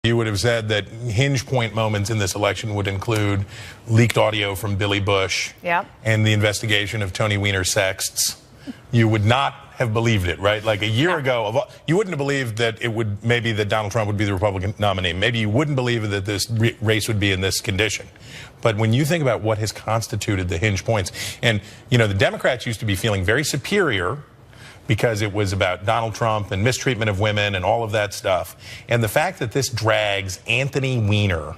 You would have said that hinge point moments in this election would include leaked audio from Billy Bush and the investigation of Tony Weiner's sexts. You would not have believed it, right? Like a year ago, you wouldn't have believed that it would, maybe that Donald Trump would be the Republican nominee. Maybe you wouldn't believe that this race would be in this condition. But when you think about what has constituted the hinge points, and, you know, the Democrats used to be feeling very superior because it was about Donald Trump and mistreatment of women and all of that stuff. And the fact that this drags Anthony Weiner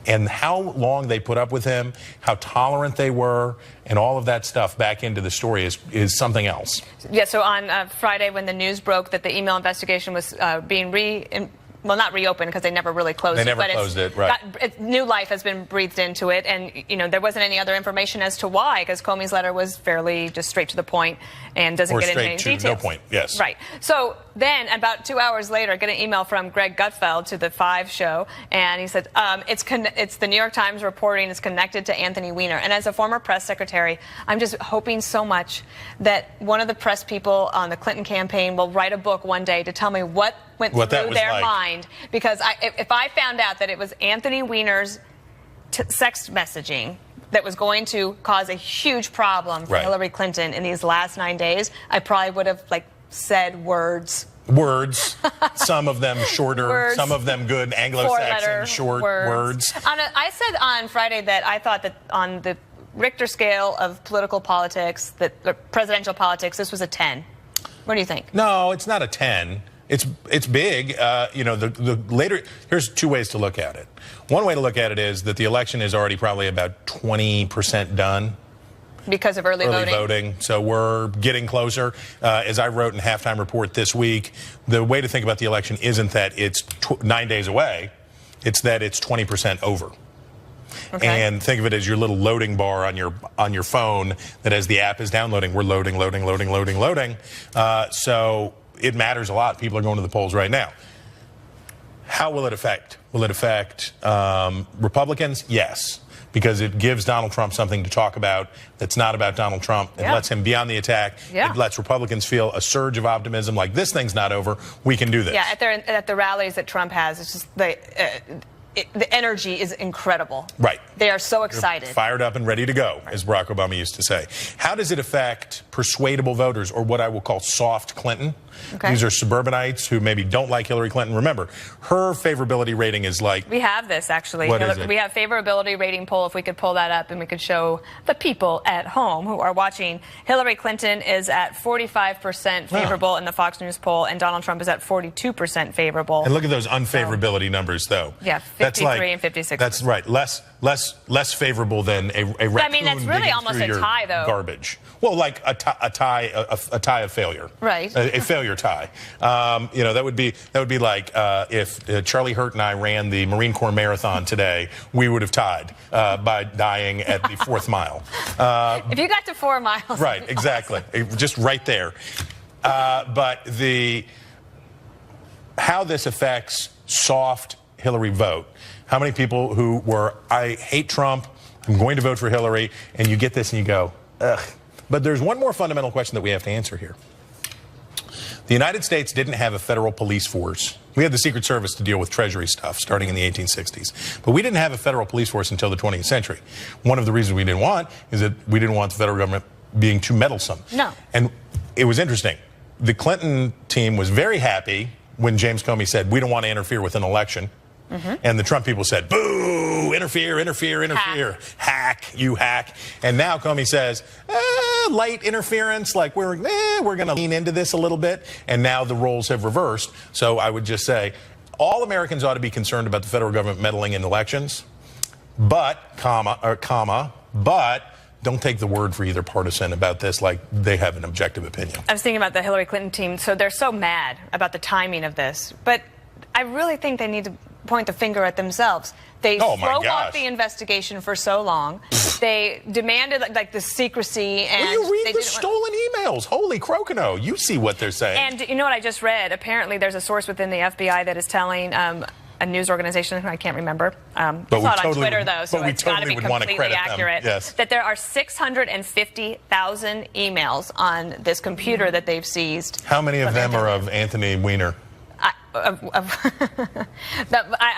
and how long they put up with him, how tolerant they were, and all of that stuff back into the story is something else. Yeah, so on Friday when the news broke that the email investigation was being well, not reopened because they never really closed it. They never closed it, right. New life has been breathed into it, and, you know, there wasn't any other information as to why, because Comey's letter was fairly just straight to the point and doesn't get into any details. No point, yes. Right. So then, about 2 hours later, I get an email from Greg Gutfeld to the 5 show, and he said, it's the New York Times reporting is connected to Anthony Weiner. And as a former press secretary, I'm just hoping so much that one of the press people on the Clinton campaign will write a book one day to tell me what went through their mind. Because if I found out that it was Anthony Weiner's sex messaging that was going to cause a huge problem for Hillary Clinton in these last 9 days, I probably would have, like, said words. Some of them shorter, some of them good Anglo-Saxon short words. I said on Friday that I thought that on the Richter scale of political politics, presidential politics, this was a 10. What do you think? No, it's not a 10. It's big. You know, the later, here's 2 ways to look at it. One way to look at it is that the election is already probably about 20% done. Because of early voting. So we're getting closer. As I wrote in Halftime Report this week, the way to think about the election isn't that it's 9 days away. It's that it's 20% over. Okay. And think of it as your little loading bar on your phone that as the app is downloading, we're loading. So it matters a lot. People are going to the polls right now. How will it affect? Will it affect Republicans? Yes, because it gives Donald Trump something to talk about that's not about Donald Trump. It lets him be on the attack. It lets Republicans feel a surge of optimism, like this thing's not over. We can do this. Yeah, at the rallies that Trump has, it's just the energy is incredible. Right. They are so excited. They're fired up and ready to go, as Barack Obama used to say. How does it affect persuadable voters, or what I will call soft Clinton? Okay. These are suburbanites who maybe don't like Hillary Clinton. Remember, her favorability rating is like... We have this, actually. What is it? We have favorability rating poll. If we could pull that up and we could show the people at home who are watching. Hillary Clinton is at 45% favorable in the Fox News poll, and Donald Trump is at 42% favorable. And look at those unfavorability numbers, though. Yeah, 53 and 56. That's right. Less favorable than a raccoon. I mean, that's really almost a tie, though. Garbage. Well, like a tie of failure. Right. A failure tie. You know, that would be like if Charlie Hurt and I ran the Marine Corps Marathon today, we would have tied by dying at the 4th mile. If you got to 4 miles. Right, exactly. Just right there. But how this affects soft Hillary vote. How many people who were, I hate Trump, I'm going to vote for Hillary, and you get this and you go, ugh. But there's one more fundamental question that we have to answer here. The United States didn't have a federal police force. We had the Secret Service to deal with Treasury stuff starting in the 1860s. But we didn't have a federal police force until the 20th century. One of the reasons we didn't want is that we didn't want the federal government being too meddlesome. No. And it was interesting. The Clinton team was very happy when James Comey said, we don't want to interfere with an election. And the Trump people said, boo, interfere. Hack, you hack. And now Comey says, light interference, like we're going to lean into this a little bit. And now the roles have reversed. So I would just say all Americans ought to be concerned about the federal government meddling in elections, but, but don't take the word for either partisan about this like they have an objective opinion. I was thinking about the Hillary Clinton team. So they're so mad about the timing of this. But I really think they need to point the finger at themselves. They broke off the investigation for so long. They demanded like the secrecy, and you read the stolen emails. Holy crocono! You see what they're saying. And you know what I just read? Apparently, there's a source within the FBI that is telling a news organization, I can't remember. But it's not on Twitter, though, so it's got to be completely accurate. Yes. That there are 650,000 emails on this computer that they've seized. How many of them are of Anthony Weiner?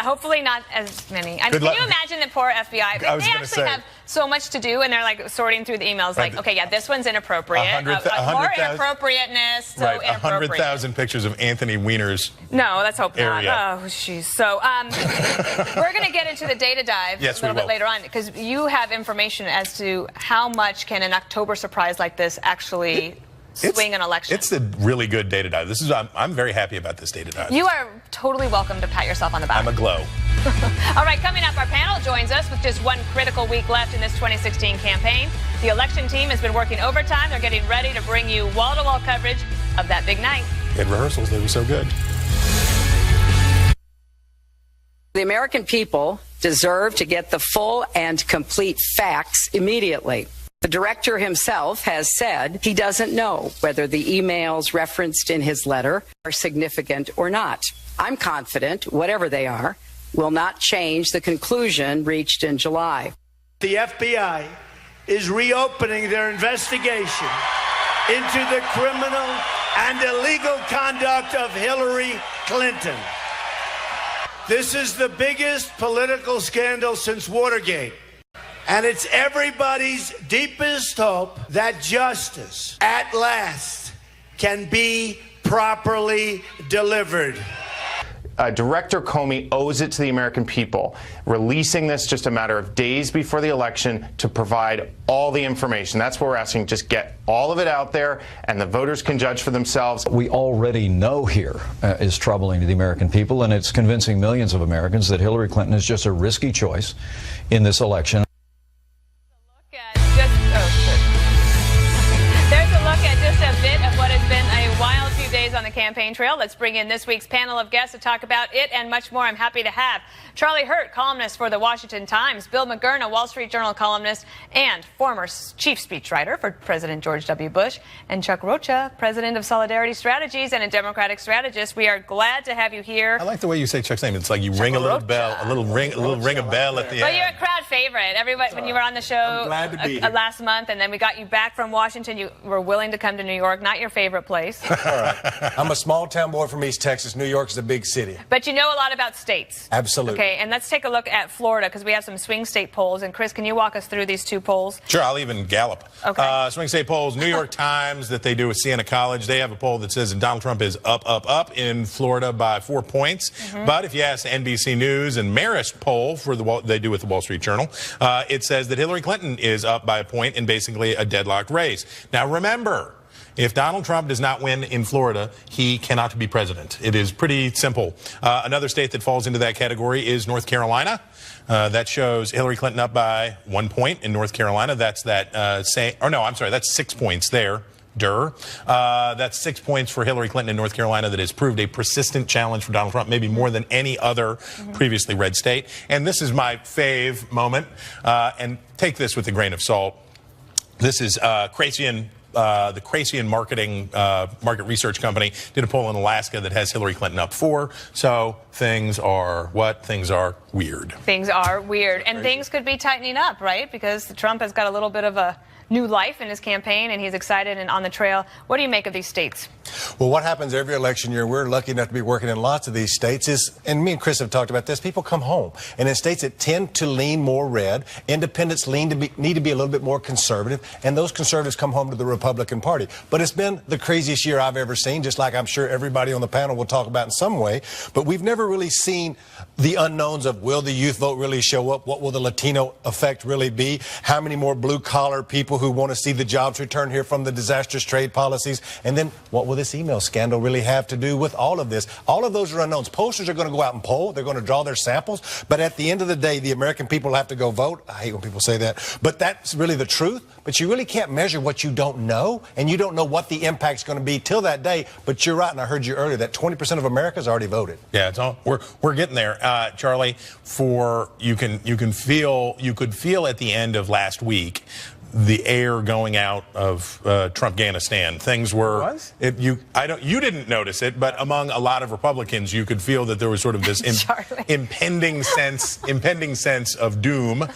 hopefully not as many. Can you imagine the poor FBI? They actually have so much to do, and they're like sorting through the emails. Like, okay, yeah, this one's inappropriate. More inappropriateness. So 100,000 pictures of Anthony Weiner's. No, let's hope area. not. Oh, jeez. So we're going to get into the data dive a little bit later on, because you have information as to how much can an October surprise like this actually swing an election. It's a really good data dive. I'm very happy about this data dive. You are totally welcome to pat yourself on the back. I'm a glow. All right, coming up, our panel joins us with just one critical week left in this 2016 campaign. The election team has been working overtime. They're getting ready to bring you wall-to-wall coverage of that big night. In rehearsals, they were so good. The American people deserve to get the full and complete facts immediately. The director himself has said he doesn't know whether the emails referenced in his letter are significant or not. I'm confident, whatever they are, will not change the conclusion reached in July. The FBI is reopening their investigation into the criminal and illegal conduct of Hillary Clinton. This is the biggest political scandal since Watergate. And it's everybody's deepest hope that justice, at last, can be properly delivered. Director Comey owes it to the American people, releasing this just a matter of days before the election to provide all the information. That's what we're asking. Just get all of it out there, and the voters can judge for themselves. We already know here is troubling to the American people, and it's convincing millions of Americans that Hillary Clinton is just a risky choice in this election. There's a look at just a bit of what has been a wild few days on the campaign trail. Let's bring in this week's panel of guests to talk about it and much more. I'm happy to have Charlie Hurt, columnist for the Washington Times, Bill McGurn, a Wall Street Journal columnist and former chief speechwriter for President George W. Bush, and Chuck Rocha, president of Solidarity Strategies and a Democratic strategist. We are glad to have you here. I like the way you say Chuck's name. It's like you ring a little bell, a little ring a bell at the end. Well, you're a crowd favorite. Everybody, when you were on the show last month, and then we got you back from Washington, you were willing to come to New York. Not your favorite place. All right. I'm a small town boy from East Texas. New York's a big city. But you know a lot about states. Absolutely. Okay, and let's take a look at Florida, because we have some swing state polls. And Chris, can you walk us through these two polls? Sure, I'll even gallop. Okay. Swing state polls, New York Times that they do with Siena College, they have a poll that says Donald Trump is up in Florida by 4 points. But if you ask NBC News and Marist poll they do with the Wall Street Journal, it says that Hillary Clinton is up by a point in basically a deadlocked race. Now remember, if Donald Trump does not win in Florida, he cannot be president. It is pretty simple. Another state that falls into that category is North Carolina. That shows Hillary Clinton up by 1 point in North Carolina. That's that's 6 points there. That's 6 points for Hillary Clinton in North Carolina that has proved a persistent challenge for Donald Trump, maybe more than any other previously red state. And this is my fave moment, and take this with a grain of salt. This is Crasian. The Crasian market research company did a poll in Alaska that has Hillary Clinton up 4. So things are what? Things are weird. Things are weird. And things could be tightening up, right? Because Trump has got a little bit of a new life in his campaign, and he's excited and on the trail. What do you make of these states? Well, what happens every election year, we're lucky enough to be working in lots of these states, and me and Chris have talked about this, people come home. And in states that tend to lean more red, independents need to be a little bit more conservative, and those conservatives come home to the Republican Party. But it's been the craziest year I've ever seen, just like I'm sure everybody on the panel will talk about in some way. But we've never really seen the unknowns of, will the youth vote really show up? What will the Latino effect really be? How many more blue-collar people who want to see the jobs return here from the disastrous trade policies? And then what will this email scandal really have to do with all of this? All of those are unknowns. Pollsters are going to go out and poll. They're going to draw their samples. But at the end of the day, the American people have to go vote. I hate when people say that. But that's really the truth. But you really can't measure what you don't know. And you don't know what the impact's going to be till that day. But you're right, and I heard you earlier, that 20% of America's already voted. Yeah, it's all, we're getting there. Charlie, you could feel at the end of last week the air going out of Trump-Ganistan. Things were you didn't notice it, but among a lot of Republicans, you could feel that there was sort of this impending sense of doom.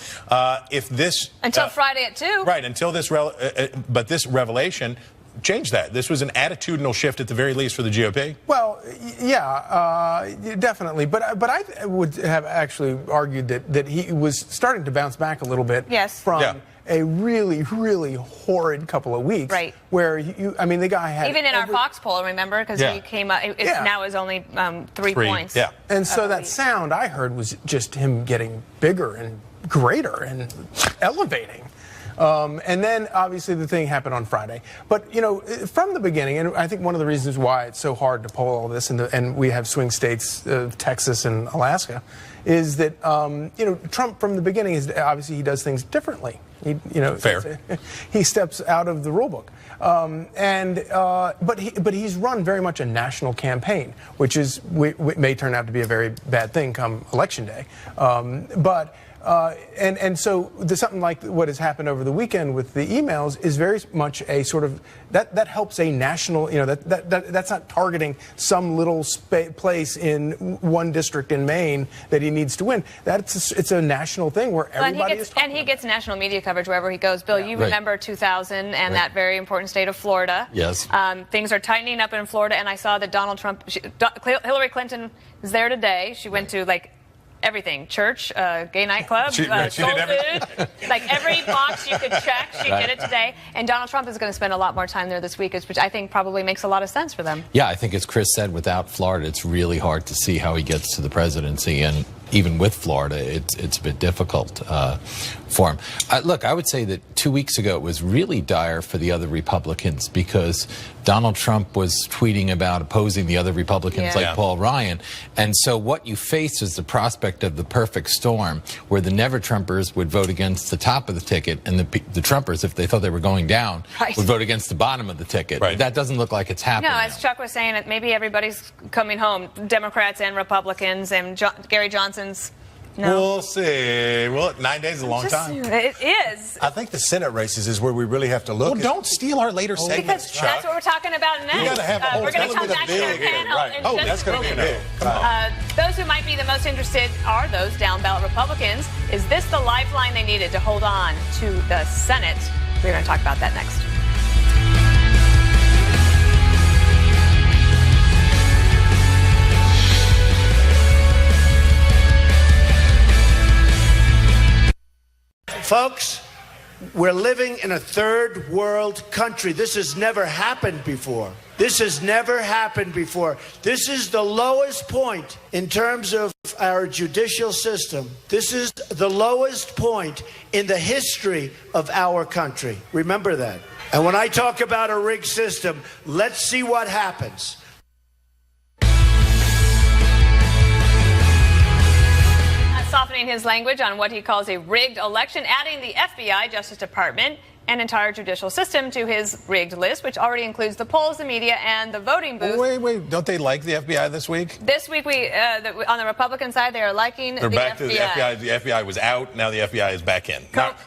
If this until Friday at 2, right? Until this, but this revelation change that. This was an attitudinal shift at the very least for the GOP. Well, yeah, definitely. But I would have actually argued that he was starting to bounce back a little bit from a really, really horrid couple of weeks. Right. Where, I mean, the guy had... Even in our Fox poll, remember? Because he came up, now is only 3 points. Yeah. And so that sound I heard was just him getting bigger and greater and elevating. And then, obviously, the thing happened on Friday. But, you know, from the beginning, and I think one of the reasons why it's so hard to poll all this, and we have swing states of Texas and Alaska, is that, you know, Trump from the beginning, obviously he does things differently. Fair. He steps out of the rule book. But he's run very much a national campaign, which may turn out to be a very bad thing come Election Day. And so something like what has happened over the weekend with the emails is very much a sort of that helps a national, you know, that's not targeting some little place in one district in Maine that he needs to win. It's a national thing where everybody is talking. And he gets national media coverage wherever he goes. Bill, you remember 2000 and that very important state of Florida. Yes. Things are tightening up in Florida, and I saw that Hillary Clinton is there today. She went to everything, church, gay nightclub, she soul did everything. Food, every box you could check, she did it today. And Donald Trump is going to spend a lot more time there this week, which I think probably makes a lot of sense for them. Yeah, I think as Chris said, without Florida, it's really hard to see how he gets to the presidency. And even with Florida, it's a bit difficult for him. Look, I would say that 2 weeks ago it was really dire for the other Republicans because Donald Trump was tweeting about opposing the other Republicans like Paul Ryan. And so what you face is the prospect of the perfect storm where the never-Trumpers would vote against the top of the ticket and the Trumpers, if they thought they were going down, would vote against the bottom of the ticket. Right. That doesn't look like it's happening. No, as Chuck was saying, maybe everybody's coming home, Democrats and Republicans, and Gary Johnson's. No. We'll see. Well, 9 days is a long time. It is. I think the Senate races is where we really have to look. Well, don't steal our later segments, Because Chuck. that's what we're talking about next. We gotta have a whole we're going to come back to your panel. Right. That's going to be big. Those who might be the most interested are those down-ballot Republicans. Is this the lifeline they needed to hold on to the Senate? We're going to talk about that next. Folks, we're living in a third world country. This has never happened before. This has never happened before. This is the lowest point in terms of our judicial system. This is the lowest point in the history of our country. Remember that. And when I talk about a rigged system, let's see what happens. Softening his language on what he calls a rigged election, adding the FBI, Justice Department, and entire judicial system to his rigged list, which already includes the polls, the media, and the voting booth. Wait. Don't they like the FBI this week? This week, on the Republican side, they are liking the FBI. They're back to the FBI. The FBI was out. Now the FBI is back in.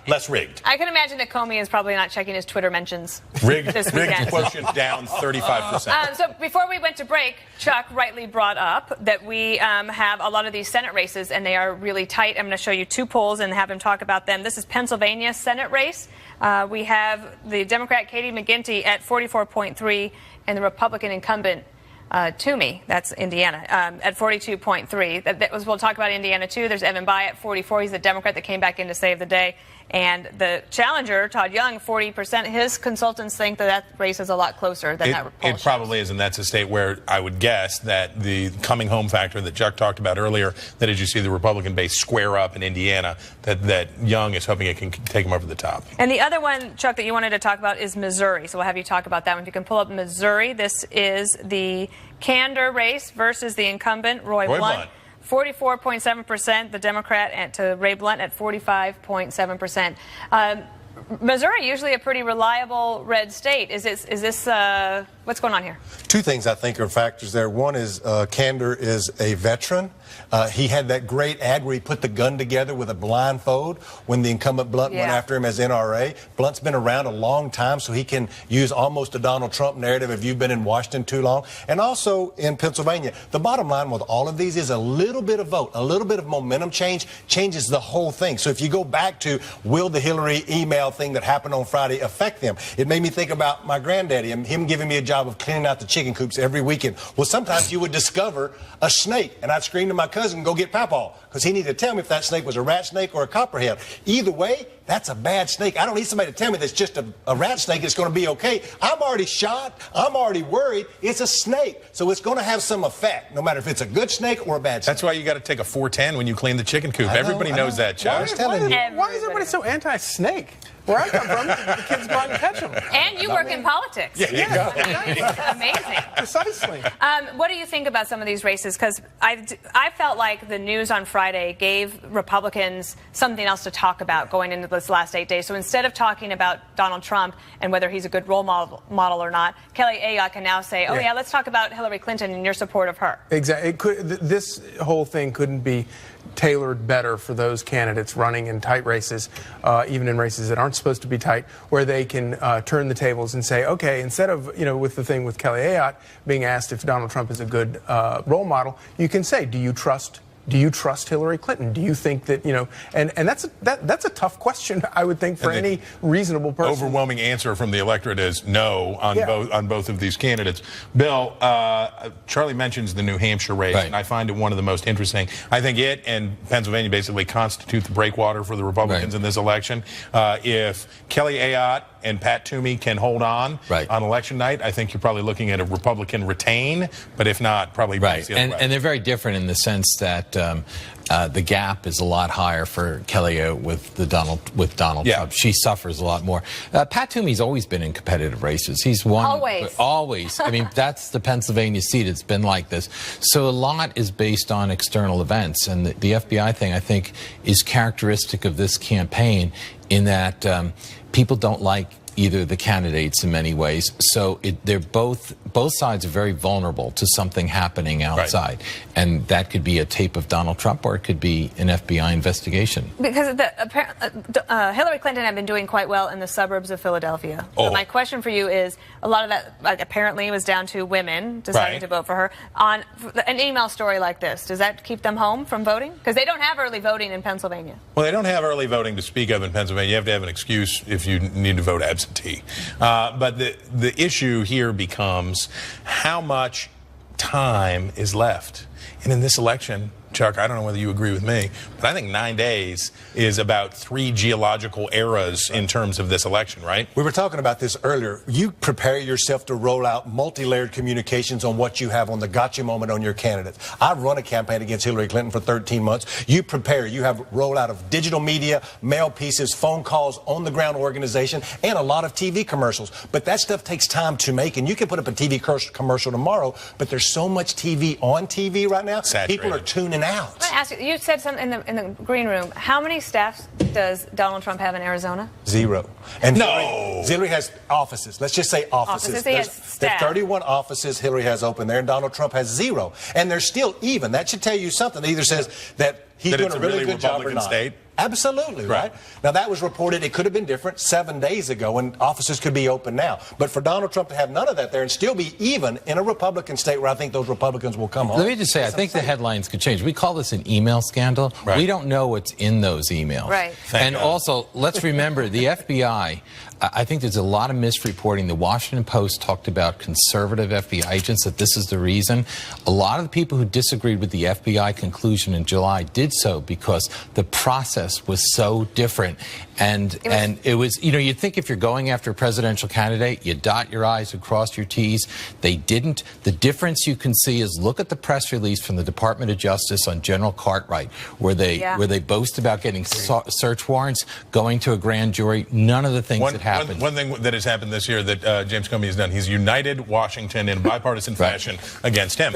Less rigged. I can imagine that Comey is probably not checking his Twitter mentions. Rigged this weekend. quotient down 35%. So before we went to break, Chuck rightly brought up that we have a lot of these Senate races, and they are really tight. I'm going to show you two polls and have him talk about them. This is Pennsylvania Senate race. We have the Democrat Katie McGinty at 44.3 and the Republican incumbent Toomey, that's Indiana, at 42.3. We'll talk about Indiana, too. There's Evan Bayh at 44. He's the Democrat that came back in to save the day. And the challenger, Todd Young, 40%. His consultants think that race is a lot closer than that poll It probably is, and that's a state where I would guess that the coming home factor that Chuck talked about earlier, that as you see the Republican base square up in Indiana, that Young is hoping it can take him over the top. And the other one, Chuck, that you wanted to talk about is Missouri. So we'll have you talk about that one. If you can pull up Missouri, this is the Candor race versus the incumbent, Roy Blunt. 44.7%, the Democrat to Ray Blunt at 45.7%. Missouri usually a pretty reliable red state. Is this What's going on here? Two things I think are factors there. One is Kander is a veteran. He had that great ad where he put the gun together with a blindfold when the incumbent Blunt went after him as NRA. Blunt's been around a long time, so he can use almost a Donald Trump narrative if you've been in Washington too long. And also in Pennsylvania, the bottom line with all of these is a little bit of vote, a little bit of momentum change changes the whole thing. So if you go back to will the Hillary email thing that happened on Friday affect them, it made me think about my granddaddy and him giving me a job of cleaning out the chicken coops every weekend. Well, sometimes you would discover a snake, and I'd scream to my cousin, go get Pawpaw, because he needed to tell me if that snake was a rat snake or a copperhead. Either way, that's a bad snake. I don't need somebody to tell me that's just a rat snake. It's going to be okay. I'm already shot. I'm already worried. It's a snake. So it's going to have some effect, no matter if it's a good snake or a bad snake. That's why you got to take a 410 when you clean the chicken coop. Everybody knows that, Chuck. Why is everybody so anti-snake? Where I come from, the kids go out and catch them. And you work in politics. Yeah. Amazing. Precisely. What do you think about some of these races? Because I felt like the news on Friday gave Republicans something else to talk about going into this last 8 days. So instead of talking about Donald Trump and whether he's a good role model or not, Kelly Ayotte can now say, let's talk about Hillary Clinton and your support of her. Exactly. This whole thing couldn't be tailored better for those candidates running in tight races, even in races that aren't supposed to be tight, where they can turn the tables and say, okay, instead of, with the thing with Kelly Ayotte being asked if Donald Trump is a good role model, you can say, do you trust Hillary Clinton? Do you think that, and that's a tough question, I would think, for any reasonable person. Overwhelming answer from the electorate is no on both of these candidates. Bill, Charlie mentions the New Hampshire race, and I find it one of the most interesting. I think it and Pennsylvania basically constitute the breakwater for the Republicans in this election. If Kelly Ayotte and Pat Toomey can hold on election night, I think you're probably looking at a Republican retain, but if not, probably and they're very different in the sense that the gap is a lot higher for Kelly Ayotte with Donald Trump. She suffers a lot more. Pat Toomey's always been in competitive races. He's won always. I mean, that's the Pennsylvania seat. It's been like this. So a lot is based on external events, and the FBI thing, I think, is characteristic of this campaign in that people don't like either the candidates in many ways. So they're both sides are very vulnerable to something happening outside. And that could be a tape of Donald Trump, or it could be an FBI investigation. Because Hillary Clinton had been doing quite well in the suburbs of Philadelphia. So my question for you is, a lot of that apparently was down to women deciding to vote for her. On an email story like this, does that keep them home from voting? Because they don't have early voting in Pennsylvania. Well, they don't have early voting to speak of in Pennsylvania. You have to have an excuse if you need to vote absentee. But the issue here becomes how much time is left. And in this election, Chuck, I don't know whether you agree with me, but I think 9 days is about 3 geological eras in terms of this election, right? We were talking about this earlier. You prepare yourself to roll out multi-layered communications on what you have on the gotcha moment on your candidates. I've run a campaign against Hillary Clinton for 13 months. You prepare. You have rollout of digital media, mail pieces, phone calls, on-the-ground organization, and a lot of TV commercials. But that stuff takes time to make, and you can put up a TV commercial tomorrow, but there's so much TV on TV right now. People are tuning out. I want to ask you, you said something in the green room. How many staffs does Donald Trump have in Arizona? 0. And Hillary has offices. Let's just say offices. He has staff. There's 31 offices Hillary has open there, and Donald Trump has 0. And they're still even. That should tell you something. It either says that he's doing a really good job or not. State. Absolutely, right? Now, that was reported. It could have been different 7 days ago, and offices could be open now. But for Donald Trump to have none of that there and still be even in a Republican state where I think those Republicans will come home. Let me just say, I think the headlines could change. We call this an email scandal. We don't know what's in those emails. And also, let's remember, the FBI, I think there's a lot of misreporting. The Washington Post talked about conservative FBI agents, that this is the reason. A lot of the people who disagreed with the FBI conclusion in July did so because the process was so different. And it was, you'd think if you're going after a presidential candidate, you dot your I's and cross your T's. They didn't. The difference you can see is look at the press release from the Department of Justice on General Cartwright, where they boast about getting search warrants, going to a grand jury, none of the things that happened. One thing that has happened this year that James Comey has done, he's united Washington in a bipartisan fashion against him.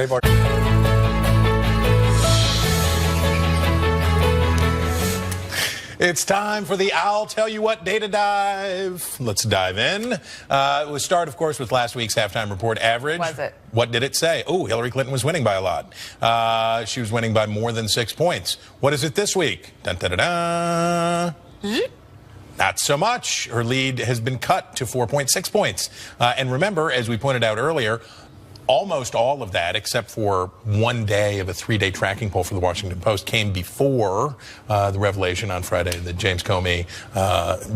It's time for the I'll Tell You What Data Dive. Let's dive in. We'll start, of course, with last week's halftime report average. Was it? What did it say? Oh, Hillary Clinton was winning by a lot. She was winning by more than 6 points. What is it this week? Dun, dun, dun, dun. Not so much. Her lead has been cut to 4.6 points. And remember, as we pointed out earlier, almost all of that, except for 1 day of a 3-day tracking poll for the Washington Post, came before the revelation on Friday that James Comey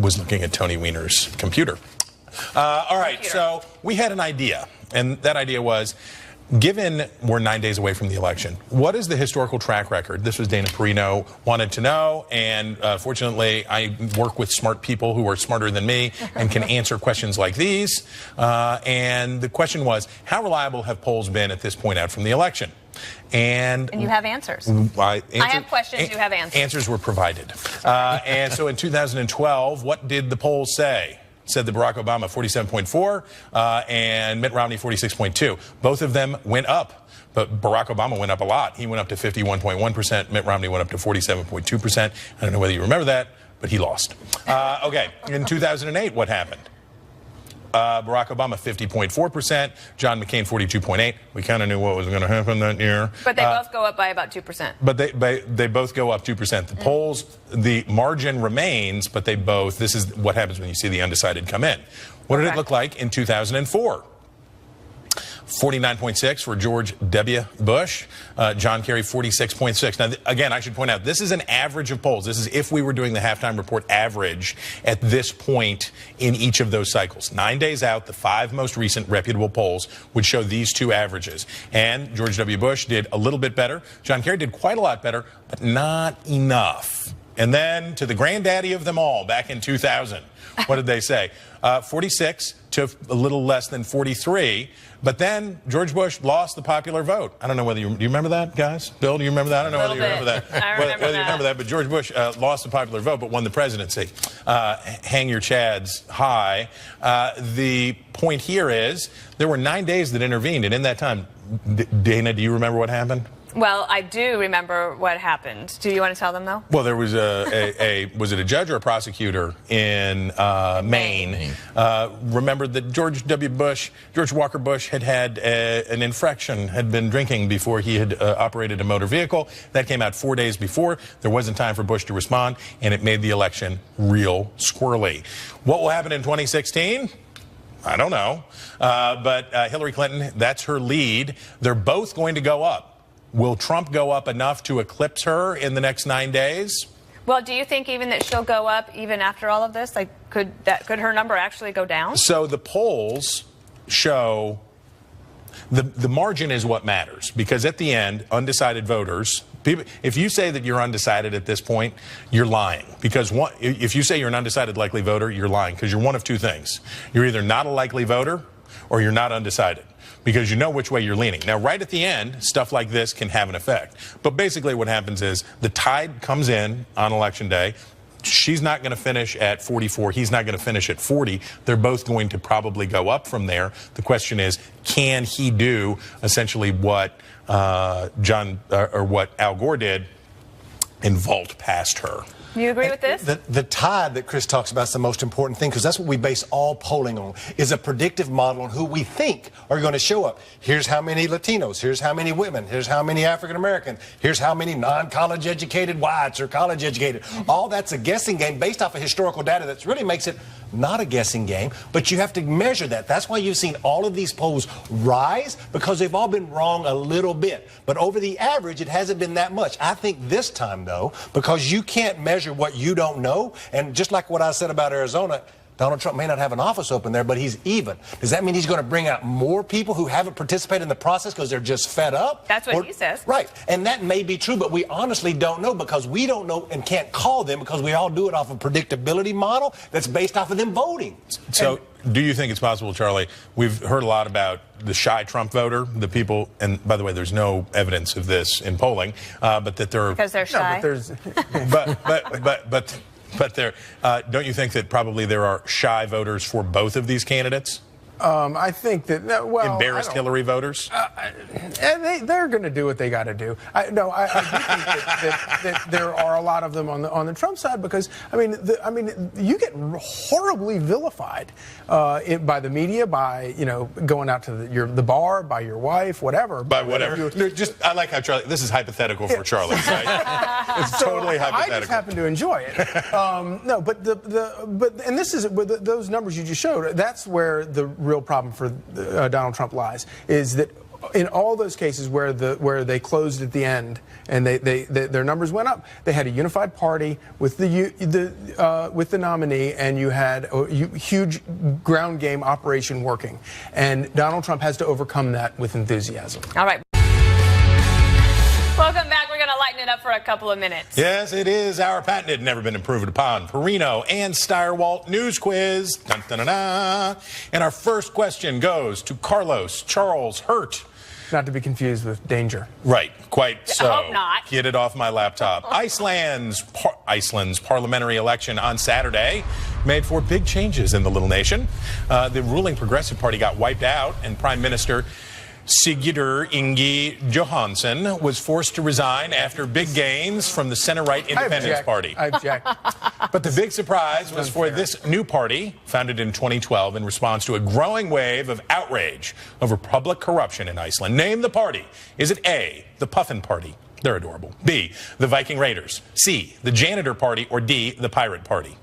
was looking at Tony Weiner's computer. All right, so we had an idea, and that idea was, given we're 9 days away from the election, what is the historical track record? This was Dana Perino wanted to know, and fortunately, I work with smart people who are smarter than me and can answer questions like these. And the question was, how reliable have polls been at this point out from the election? And you have answers. I have questions, you have answers. Answers were provided. And so in 2012, what did the polls say? Said that Barack Obama 47.4 and Mitt Romney 46.2. Both of them went up, but Barack Obama went up a lot. He went up to 51.1%. Mitt Romney went up to 47.2%. I don't know whether you remember that, but he lost. Okay, in 2008, what happened? Barack Obama 50.4%, John McCain 42.8. We kind of knew what was going to happen that year. But they both go up by about 2%. But they both go up 2%. The polls, the margin remains, but they both, this is what happens when you see the undecided come in. What did it look like in 2004? 49.6 for George W. Bush, John Kerry 46.6. Now, again, I should point out, this is an average of polls. This is if we were doing the halftime report average at this point in each of those cycles. 9 days out, the 5 most recent reputable polls would show these two averages. And George W. Bush did a little bit better. John Kerry did quite a lot better, but not enough. And then to the granddaddy of them all, back in 2000, what did they say? 46 to a little less than 43. But then George Bush lost the popular vote. I don't know whether do you remember that, guys? Bill, do you remember that? I don't know whether you remember that. Whether you remember that, but George Bush lost the popular vote but won the presidency. Hang your chads high. The point here is there were 9 days that intervened, and in that time, Dana, do you remember what happened? Well, I do remember what happened. Do you want to tell them, though? Well, there was was it a judge or a prosecutor in Maine? Remembered that George Walker Bush had an infraction, had been drinking before he had operated a motor vehicle. That came out 4 days before. There wasn't time for Bush to respond, and it made the election real squirrely. What will happen in 2016? I don't know. But Hillary Clinton, that's her lead. They're both going to go up. Will Trump go up enough to eclipse her in the next 9 days? Well, do you think even that she'll go up even after all of this? Like, could her number actually go down? So the polls show the margin is what matters, because at the end, undecided voters, if you say that you're undecided at this point, you're lying. Because if you say you're an undecided likely voter, you're lying, because you're one of two things. You're either not a likely voter or you're not undecided, because you know which way you're leaning. Now, right at the end, stuff like this can have an effect. But basically what happens is the tide comes in on Election Day. She's not going to finish at 44. He's not going to finish at 40. They're both going to probably go up from there. The question is, can he do essentially what what Al Gore did and vault past her? Do you agree with this? The tide that Chris talks about is the most important thing, because that's what we base all polling on, is a predictive model on who we think are going to show up. Here's how many Latinos, here's how many women, here's how many African Americans, here's how many non-college educated whites or college educated. All that's a guessing game based off of historical data that really makes it not a guessing game, but you have to measure that. That's why you've seen all of these polls rise, because they've all been wrong a little bit. But over the average, it hasn't been that much. I think this time, though, because you can't measure what you don't know, and just like what I said about Arizona, Donald Trump may not have an office open there, but he's even. Does that mean he's going to bring out more people who haven't participated in the process because they're just fed up? That's what he says. Right. And that may be true, but we honestly don't know, because we don't know and can't call them, because we all do it off a predictability model that's based off of them voting. So do you think it's possible, Charlie? We've heard a lot about the shy Trump voter, the people, and by the way, there's no evidence of this in polling, but that they're... Because they're shy. But there, don't you think that probably there are shy voters for both of these candidates? I think that embarrassed Hillary voters. And they're going to do what they got to do. I do think that there are a lot of them on the Trump side because you get horribly vilified by the media, by going out to the bar, by your wife, whatever. By whatever. I like how Charlie. This is hypothetical for Charlie, right? It's totally hypothetical. I just happen to enjoy it. And this is those numbers you just showed. That's where the real problem for Donald Trump lies, is that in all those cases where they closed at the end and their numbers went up, they had a unified party with the nominee, and you had a huge ground game operation working. And Donald Trump has to overcome that with enthusiasm. All right. Welcome back. We're going to lighten it up for a couple of minutes. Yes, it is our patented, never been improved upon, Perino and Stirewalt news quiz. Dun, dun, dun, dun. And our first question goes to Carlos Charles Hurt. Not to be confused with danger. Right, quite so. I hope not. Get it off my laptop. Iceland's parliamentary election on Saturday made for big changes in the little nation. The ruling Progressive Party got wiped out, and Prime Minister Sigurdur Ingi Johansson was forced to resign after big gains from the center-right Independence Party. I object. But the big surprise was for this new party, founded in 2012 in response to a growing wave of outrage over public corruption in Iceland. Name the party. Is it A, the Puffin Party? They're adorable. B, the Viking Raiders. C, the Janitor Party. Or D, the Pirate Party?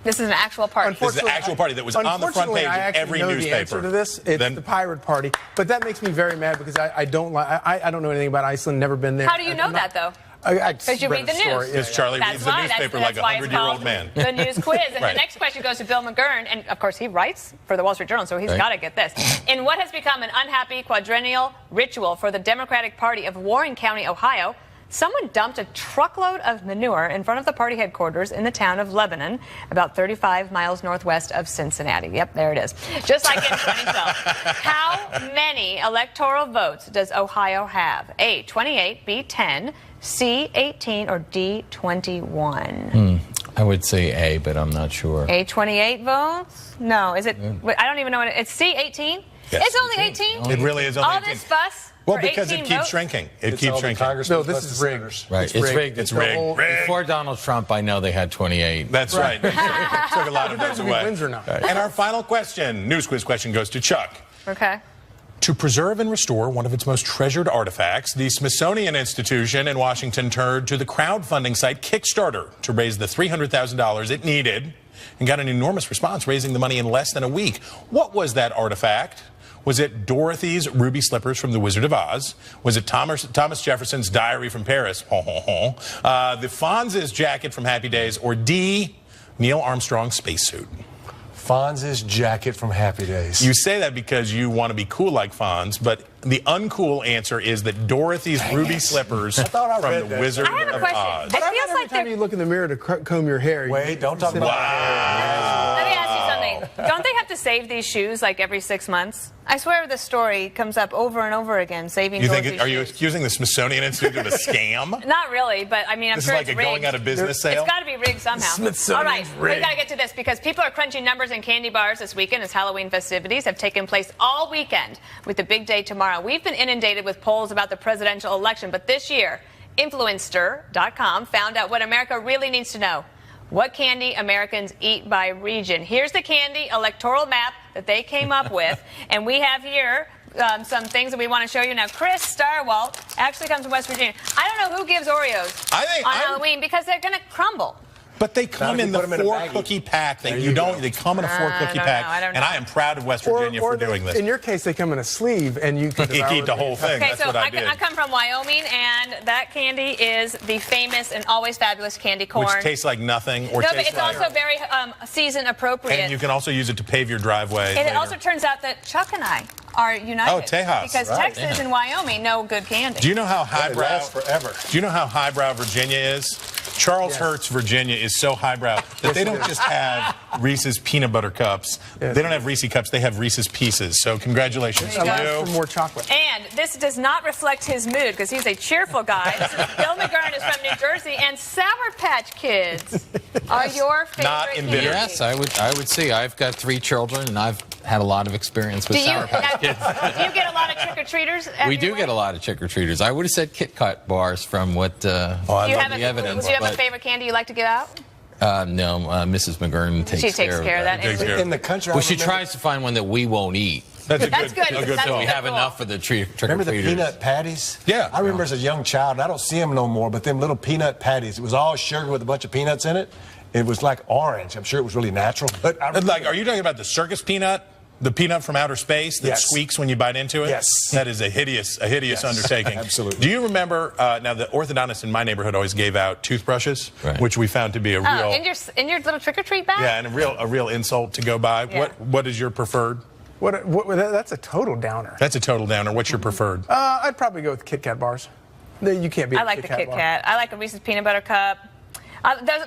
This is an actual party. This is the actual party that was on the front page of every newspaper. The answer to this, it's the Pirate Party. But that makes me very mad because I don't know anything about Iceland, never been there. How do you know that, though? Because you read the news. Because Charlie reads the newspaper like a 100-year-old man. The news quiz. And the next question goes to Bill McGurn. And, of course, he writes for the Wall Street Journal, so he's got to get this. In what has become an unhappy quadrennial ritual for the Democratic Party of Warren County, Ohio, someone dumped a truckload of manure in front of the party headquarters in the town of Lebanon, about 35 miles northwest of Cincinnati. Yep, there it is. Just like in 2012. How many electoral votes does Ohio have? A, 28, B, 10, C, 18, or D, 21? I would say A, but I'm not sure. A, 28 votes? No, is it? I don't even know what it's C, 18? Yes. It's only 18? It really is only 18. All this fuss? Well, because it keeps shrinking. It keeps shrinking. No, this is rigged. Right, it's rigged. It's rigged. Before Donald Trump, I know they had 28. That's right. Took a lot of those away. Wins or not. And our final question, news quiz question, goes to Chuck. Okay. To preserve and restore one of its most treasured artifacts, the Smithsonian Institution in Washington turned to the crowdfunding site Kickstarter to raise the $300,000 it needed, and got an enormous response, raising the money in less than a week. What was that artifact? Was it Dorothy's ruby slippers from The Wizard of Oz? Was it Thomas Jefferson's diary from Paris? The Fonz's jacket from Happy Days? Or D, Neil Armstrong's spacesuit? Fonz's jacket from Happy Days. You say that because you want to be cool like Fonz, but the uncool answer is that Dorothy's ruby slippers from The Wizard of Oz. I have a question. But every time you look in the mirror to comb your hair. Wait, don't talk about hair. Let me ask you something. Don't they have to save these shoes like every 6 months? I swear this story comes up over and over again, saving Dorothy's shoes. Are you accusing the Smithsonian Institute of a scam? Not really, but I mean, I'm sure it's rigged. This is like a going out of business sale? It's got to be rigged somehow. All right, we got to get to this because people are crunching numbers in candy bars this weekend as Halloween festivities have taken place all weekend with the big day tomorrow. We've been inundated with polls about the presidential election, but this year, Influencer.com found out what America really needs to know. What candy Americans eat by region. Here's the candy electoral map that they came up with. And we have here some things that we want to show you. Now, Chris Stirewalt actually comes from West Virginia. I don't know who gives Oreos on Halloween because they're going to crumble. But they come in the 4-cookie pack. They come in a 4-cookie pack. And I am proud of West Virginia for doing this. In your case, they come in a sleeve, and you can eat the whole thing. Okay, That's what I did. I come from Wyoming, and that candy is the famous and always fabulous candy corn. Which tastes like nothing. No, but it's also very season appropriate. And you can also use it to pave your driveway. And it also turns out that Chuck and I are united. Oh, Tejas. Because Texas and Wyoming know good candy. Do you know how highbrow forever? Do you know how highbrow Virginia is? Charles Hurt's Virginia is so highbrow that they don't just have Reese's peanut butter cups. They don't have Reese's cups. They have Reese's Pieces. So congratulations to you. For more chocolate. And this does not reflect his mood because he's a cheerful guy. This is Bill McGurn is from New Jersey, and Sour Patch Kids are your favorite Not embittered. candy. Yes, I would say I've got 3 children, and I've had a lot of experience with Sour Patch Kids. Do you get a lot of trick-or-treaters? We do get a lot of trick-or-treaters. I would have said Kit Kat bars from what the evidence. Do you have a favorite candy you like to give out? No, Mrs. McGurn takes care of that. In the country, well, she tries to find one that we won't eat. That's good. So we have enough for the trick-or-treaters. Remember the peanut patties? Yeah. I remember as a young child, and I don't see them no more, but them little peanut patties, it was all sugar with a bunch of peanuts in it. It was like orange. I'm sure it was really natural. But are you talking about the circus peanut? The peanut from outer space that squeaks when you bite into it? Yes. That is a hideous undertaking. Absolutely. Do you remember, now the orthodontist in my neighborhood always gave out toothbrushes, which we found to be a real... in your little trick-or-treat bag? Yeah, and a real insult to go by. Yeah. What is your preferred? That's a total downer. That's a total downer. What's your preferred? I'd probably go with Kit Kat bars. You can't beat I like the Kit Kat. I like a Reese's peanut butter cup.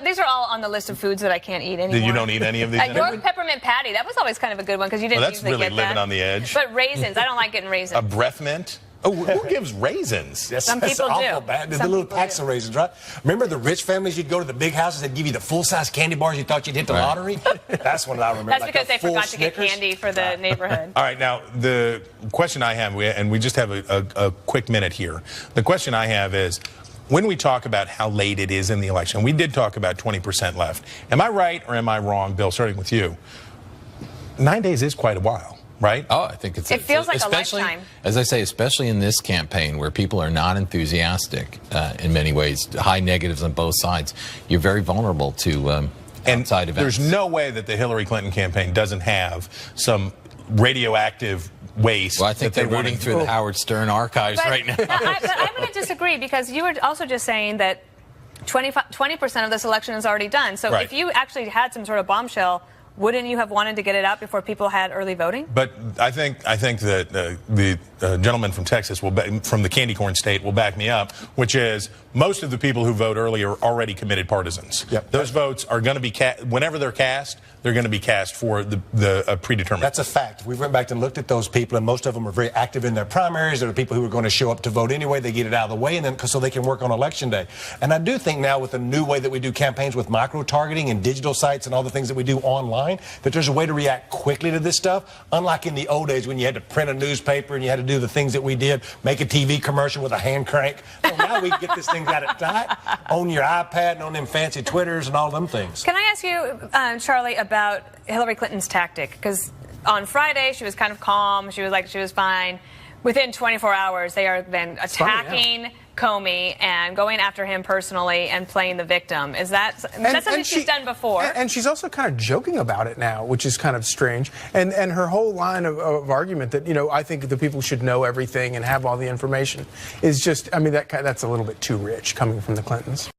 These are all on the list of foods that I can't eat anymore. You don't eat any of these anymore? York peppermint patty. That was always kind of a good one because you didn't usually really get that. living on the edge. But raisins. I don't like getting raisins. A breath mint? Oh, who gives raisins? Some people do. Awful bad. The little packs of raisins, right? Remember the rich families? You'd go to the big houses, they'd give you the full-size candy bars you thought you'd hit the lottery. That's what I remember. That's because they forgot to get candy for the neighborhood. All right, now the question I have, and we just have a quick minute here. The question I have is, when we talk about how late it is in the election, we did talk about 20% left. Am I right or am I wrong, Bill, starting with you? 9 days is quite a while, right? Oh, I think it feels like a lifetime. As I say, especially in this campaign where people are not enthusiastic in many ways, high negatives on both sides, you're very vulnerable to outside events. There's no way that the Hillary Clinton campaign doesn't have some radioactive waste. Well, I think they're rooting through the Howard Stern archives right now. But I'm going to disagree because you were also just saying that 20% of this election is already done. So if you actually had some sort of bombshell, wouldn't you have wanted to get it out before people had early voting? But I think that the gentleman from Texas, from the candy corn state, will back me up, which is most of the people who vote early are already committed partisans. Yep. Those votes are going to be whenever they're cast, they're going to be cast for the predetermined. That's a fact. We went back and looked at those people, and most of them are very active in their primaries. There are people who are going to show up to vote anyway. They get it out of the way, and then so they can work on Election Day. And I do think now with the new way that we do campaigns with micro-targeting and digital sites and all the things that we do online, that there's a way to react quickly to this stuff, unlike in the old days when you had to print a newspaper and you had to do the things that we did, make a TV commercial with a hand crank. Well, now we can get this thing out at night on your iPad and on them fancy Twitters and all them things. Can I ask you, Charlie, about Hillary Clinton's tactic? Because on Friday she was kind of calm. She was fine. Within 24 hours, they are then attacking Comey and going after him personally and playing the victim. Is that something she's done before? And she's also kind of joking about it now, which is kind of strange. And her whole line of argument that, I think the people should know everything and have all the information is just, I mean, that's a little bit too rich coming from the Clintons.